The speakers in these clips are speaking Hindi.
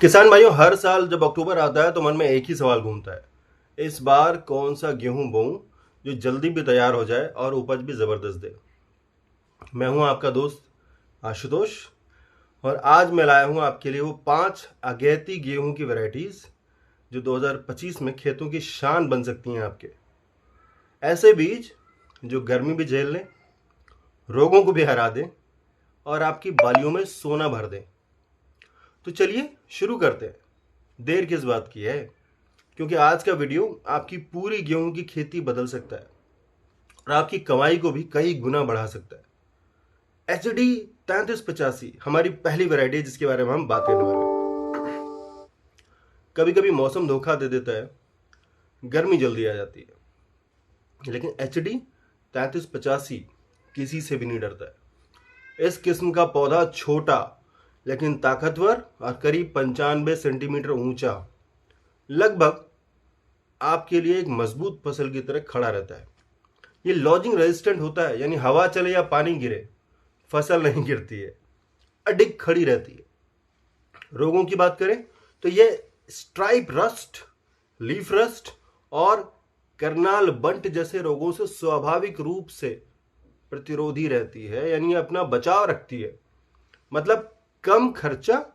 किसान भाइयों, हर साल जब अक्टूबर आता है तो मन में एक ही सवाल घूमता है। इस बार कौन सा गेहूं बोऊं जो जल्दी भी तैयार हो जाए और उपज भी जबरदस्त दे। मैं हूं आपका दोस्त आशुतोष, और आज मैं लाया हूं आपके लिए वो 5 अगैती गेहूं की वैरायटीज जो 2025 में खेतों की शान बन सकती हैं आपके। ऐसे बीज जो गर्मी भी झेल लें, रोगों को भी हरा दें और आपकी बालियों में सोना भर दें। तो चलिए शुरू करते हैं। देर किस बात की है, क्योंकि आज का वीडियो आपकी पूरी गेहूं की खेती बदल सकता है और आपकी कमाई को भी कई गुना बढ़ा सकता है। HD 3385 हमारी पहली वैरायटी है जिसके बारे में हम बात करने वाले हैं। कभी कभी मौसम धोखा दे देता है, गर्मी जल्दी आ जाती है, लेकिन HD 3385 किसी से भी नहीं डरता है। इस किस्म का पौधा छोटा लेकिन ताकतवर और करीब 95 सेंटीमीटर ऊंचा लगभग आपके लिए एक मजबूत फसल की तरह खड़ा रहता है। ये लॉजिंग रेजिस्टेंट होता है, यानी हवा चले या पानी गिरे फसल नहीं गिरती है, अडिग खड़ी रहती है। रोगों की बात करें तो ये स्ट्राइप रस्ट, लीफ रस्ट और करनाल बंट जैसे रोगों से स्वाभाविक रूप से प्रतिरोधी रहती है, यानी अपना बचाव रखती है। मतलब कम खर्चा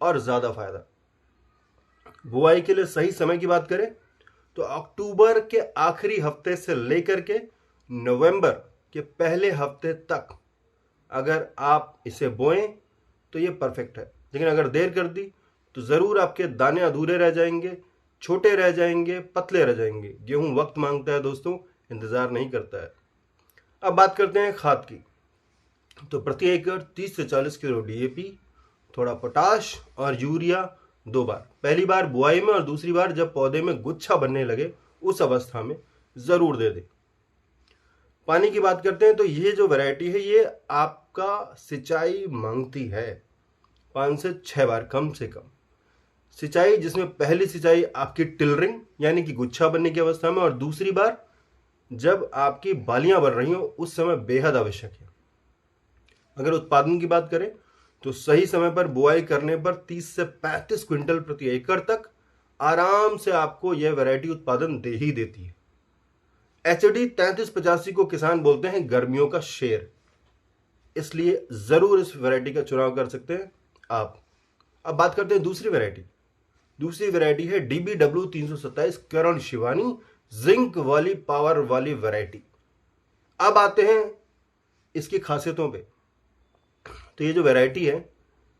और ज्यादा फायदा। बुआई के लिए सही समय की बात करें तो अक्टूबर के आखिरी हफ्ते से लेकर के नवंबर के पहले हफ्ते तक अगर आप इसे बोएं तो ये परफेक्ट है। लेकिन अगर देर कर दी तो ज़रूर आपके दाने अधूरे रह जाएंगे, छोटे रह जाएंगे, पतले रह जाएंगे। गेहूं वक्त मांगता है दोस्तों, इंतज़ार नहीं करता है। अब बात करते हैं खाद की। तो प्रति एकड़ 30 से 40 किलो DAP, थोड़ा पोटाश और यूरिया 2 बार, पहली बार बुआई में और दूसरी बार जब पौधे में गुच्छा बनने लगे उस अवस्था में जरूर दे दें। पानी की बात करते हैं तो ये जो वैरायटी है ये आपका सिंचाई मांगती है 5 से 6 बार कम से कम सिंचाई, जिसमें पहली सिंचाई आपकी टिलरिंग यानी कि गुच्छा बनने की अवस्था में और दूसरी बार जब आपकी बालियां बन रही हो उस समय बेहद आवश्यक है। अगर उत्पादन की बात करें तो सही समय पर बुआई करने पर 30 से 35 क्विंटल प्रति एकड़ तक आराम से आपको यह वैरायटी उत्पादन दे ही देती है। HD 3385 को किसान बोलते हैं गर्मियों का शेर, इसलिए जरूर इस वैरायटी का चुनाव कर सकते हैं आप। अब बात करते हैं दूसरी वैरायटी। दूसरी वैरायटी है DBW 327 करण शिवानी, जिंक वाली पावर वाली वैरायटी। अब आते हैं इसकी खासियतों पे। तो ये जो वैरायटी है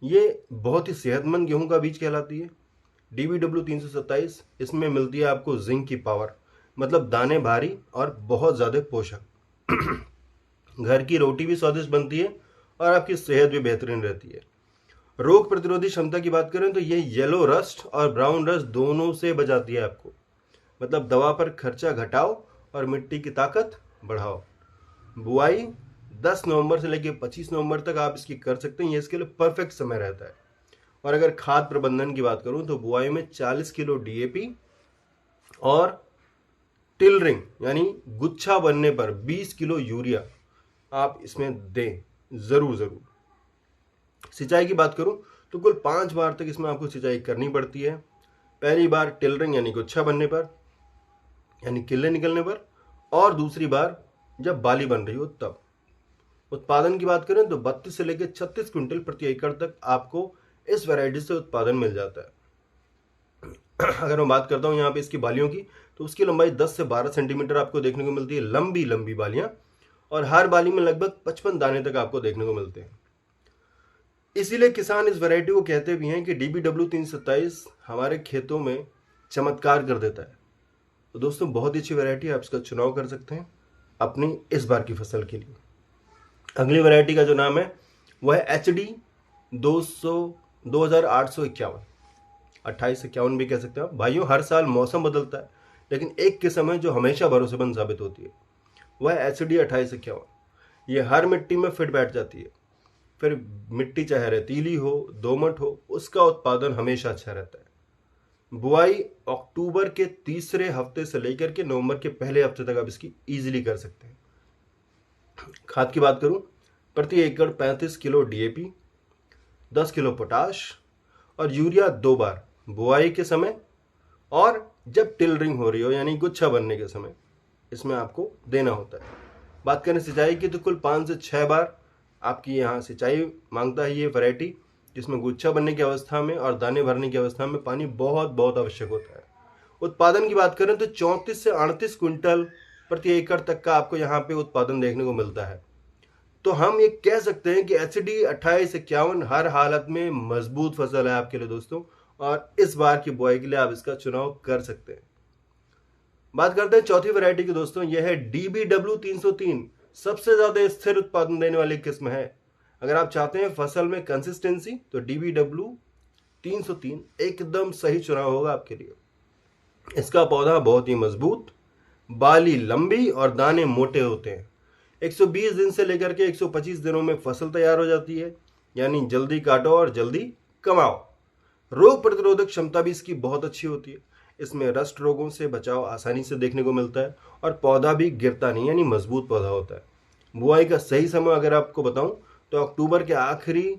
ये बहुत ही सेहतमंद गेहूं का बीज कहलाती है। DBW 327, इसमें मिलती है आपको जिंक की पावर, मतलब दाने भारी और बहुत ज़्यादा पोषक। घर की रोटी भी स्वादिष्ट बनती है और आपकी सेहत भी बेहतरीन रहती है। रोग प्रतिरोधी क्षमता की बात करें तो ये येलो रस्ट और ब्राउन रस्ट दोनों से बचाती है आपको। मतलब दवा पर खर्चा घटाओ और मिट्टी की ताकत बढ़ाओ। बुआई 10 नवंबर से लेकर 25 नवंबर तक आप इसकी कर सकते हैं, ये इसके लिए परफेक्ट समय रहता है। और अगर खाद प्रबंधन की बात करूं तो बुआई में 40 किलो DAP और टिलरिंग यानी गुच्छा बनने पर 20 किलो यूरिया आप इसमें दें जरूर जरूर। सिंचाई की बात करूं तो कुल 5 बार तक इसमें आपको सिंचाई करनी पड़ती है। पहली बार टिलरिंग यानी गुच्छा बनने पर, यानी किल्ले निकलने पर, और दूसरी बार जब बाली बन रही हो तब। उत्पादन की बात करें तो 32 से लेकर 36 क्विंटल प्रति एकड़ तक आपको इस वैरायटी से उत्पादन मिल जाता है। अगर मैं बात करता हूँ यहाँ पे इसकी बालियों की तो उसकी लंबाई 10 से 12 सेंटीमीटर आपको देखने को मिलती है, लंबी लंबी बालियां, और हर बाली में लगभग 55 दाने तक आपको देखने को मिलते हैं। इसीलिए किसान इस वैरायटी को कहते भी हैं कि DBW 327 हमारे खेतों में चमत्कार कर देता है। तो दोस्तों बहुत ही अच्छी वैरायटी है, आप इसका चुनाव कर सकते हैं अपनी इस बार की फसल के लिए। अगली वैरायटी का जो नाम है वह है HD 2851, 2851 भी कह सकते हैं आप। भाइयों, हर साल मौसम बदलता है लेकिन एक किस्म है जो हमेशा भरोसेमंद साबित होती है, वह है HD 2851। ये हर मिट्टी में फिट बैठ जाती है। फिर मिट्टी चाहे रेतीली हो, दोमट हो, उसका उत्पादन हमेशा अच्छा रहता है। बुआई अक्टूबर के तीसरे हफ्ते से लेकर के नवंबर के पहले हफ्ते तक आप इसकी इजीली कर सकते हैं। खाद की बात करूं, प्रति एकड़ 35 किलो DAP, 10 किलो पोटाश और यूरिया 2 बार बुआई के समय और जब टिलरिंग हो रही हो यानी गुच्छा बनने के समय इसमें आपको देना होता है। बात करें सिंचाई की तो कुल 5 से 6 बार आपकी यहाँ सिंचाई मांगता है ये वैरायटी, जिसमें गुच्छा बनने की अवस्था में और दाने भरने की अवस्था में पानी बहुत बहुत आवश्यक होता है। उत्पादन की बात करें तो 34 से 38 क्विंटल प्रति एकड़ तक का आपको यहाँ पे उत्पादन देखने को मिलता है। तो हम ये कह सकते हैं कि HD 2851 हर हालत में मजबूत फसल है आपके लिए दोस्तों, और इस बार की बुआई के लिए आप इसका चुनाव कर सकते हैं। बात करते हैं चौथी वैरायटी की दोस्तों, यह है DBW 303, सबसे ज्यादा स्थिर उत्पादन देने वाली किस्म है। अगर आप चाहते हैं फसल में कंसिस्टेंसी तो DBW 303 एकदम सही चुनाव होगा आपके लिए। इसका पौधा बहुत ही मजबूत, बाली लंबी और दाने मोटे होते हैं। 120 दिन से लेकर के 125 दिनों में फसल तैयार हो जाती है, यानी जल्दी काटो और जल्दी कमाओ। रोग प्रतिरोधक क्षमता भी इसकी बहुत अच्छी होती है। इसमें रस्ट रोगों से बचाव आसानी से देखने को मिलता है और पौधा भी गिरता नहीं, यानी मजबूत पौधा होता है। बुआई का सही समय अगर आपको बताऊं तो अक्टूबर के आखिरी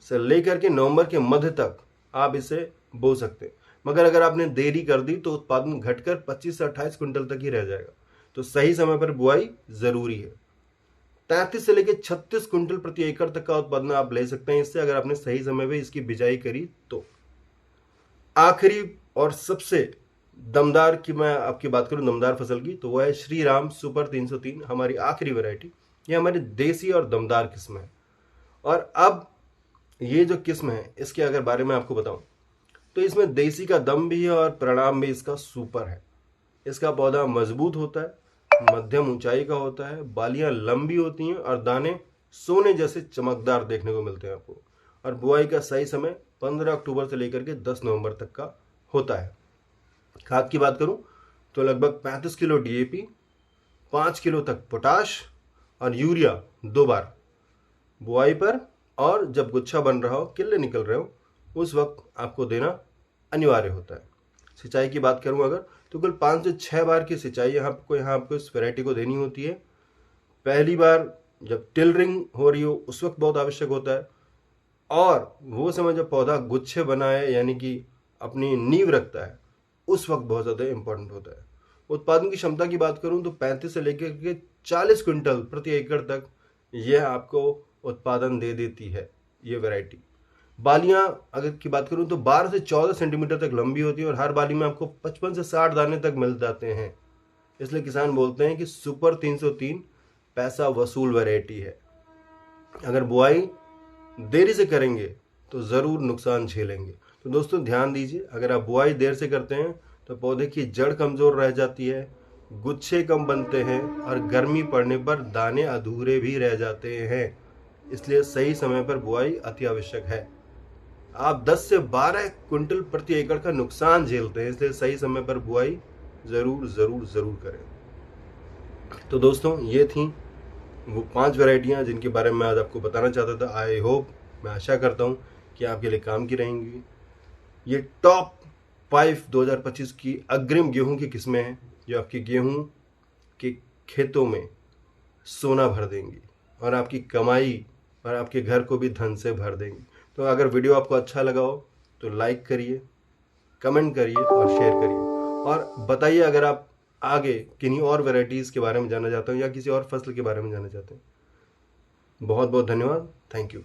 से लेकर के नवंबर के मध्य तक आप इसे बो सकते हैं, मगर अगर आपने देरी कर दी तो उत्पादन घटकर 25 से 28 क्विंटल तक ही रह जाएगा। तो सही समय पर बुआई जरूरी है। 33 से लेकर 36 क्विंटल प्रति एकड़ तक का उत्पादन आप ले सकते हैं इससे, अगर आपने सही समय पर इसकी बिजाई करी तो। आखिरी और सबसे दमदार की मैं आपकी बात करूं दमदार फसल की, तो वह है श्रीराम सुपर 303, हमारी आखिरी वैरायटी। ये हमारी देसी और दमदार किस्म है। और अब ये जो किस्म है इसके अगर बारे में आपको बताऊं तो इसमें देसी का दम भी है और परिणाम भी इसका सुपर है। इसका पौधा मजबूत होता है, मध्यम ऊंचाई का होता है, बालियां लंबी होती हैं और दाने सोने जैसे चमकदार देखने को मिलते हैं आपको। और बुआई का सही समय 15 अक्टूबर से लेकर के 10 नवंबर तक का होता है। खाद की बात करूं तो लगभग 35 किलो DAP, 5 किलो तक पोटाश और यूरिया 2 बार बुआई पर और जब गुच्छा बन रहा हो, किल्ले निकल रहे हो, उस वक्त आपको देना अनिवार्य होता है। सिंचाई की बात करूं अगर तो कुल 5 से 6 बार की सिंचाई यहाँ आपको इस वैरायटी को देनी होती है। पहली बार जब टिलरिंग हो रही हो उस वक्त बहुत आवश्यक होता है, और वो समय जब पौधा गुच्छे बनाए यानी कि अपनी नींव रखता है उस वक्त बहुत ज़्यादा इंपॉर्टेंट होता है। उत्पादन की क्षमता की बात करूं तो 35 से लेकर के 40 क्विंटल प्रति एकड़ तक यह आपको उत्पादन दे देती है ये वैरायटी। बालियां अगर की बात करूं तो 12 से 14 सेंटीमीटर तक लंबी होती है और हर बाली में आपको 55 से 60 दाने तक मिल जाते हैं। इसलिए किसान बोलते हैं कि सुपर 303 पैसा वसूल वैरायटी है। अगर बुआई देरी से करेंगे तो ज़रूर नुकसान झेलेंगे। तो दोस्तों ध्यान दीजिए, अगर आप बुआई देर से करते हैं तो पौधे की जड़ कमज़ोर रह जाती है, गुच्छे कम बनते हैं और गर्मी पड़ने पर दाने अधूरे भी रह जाते हैं। इसलिए सही समय पर बुआई अति आवश्यक है। आप 10 से 12 क्विंटल प्रति एकड़ का नुकसान झेलते हैं, इसलिए सही समय पर बुआई ज़रूर ज़रूर ज़रूर करें। तो दोस्तों ये थी वो 5 वैरायटियाँ जिनके बारे में आज आपको बताना चाहता था। आई होप, मैं आशा करता हूँ कि आपके लिए काम की रहेंगी। ये टॉप 5 2025 की अग्रिम गेहूं की किस्में हैं जो आपके गेहूं के खेतों में सोना भर देंगी और आपकी कमाई और आपके घर को भी धन से भर देंगी। तो अगर वीडियो आपको अच्छा लगा हो तो लाइक करिए, कमेंट करिए और शेयर करिए, और बताइए अगर आप आगे किन्हीं और वैरायटीज़ के बारे में जानना चाहते हो या किसी और फसल के बारे में जानना चाहते हैं। बहुत बहुत धन्यवाद। Thank you.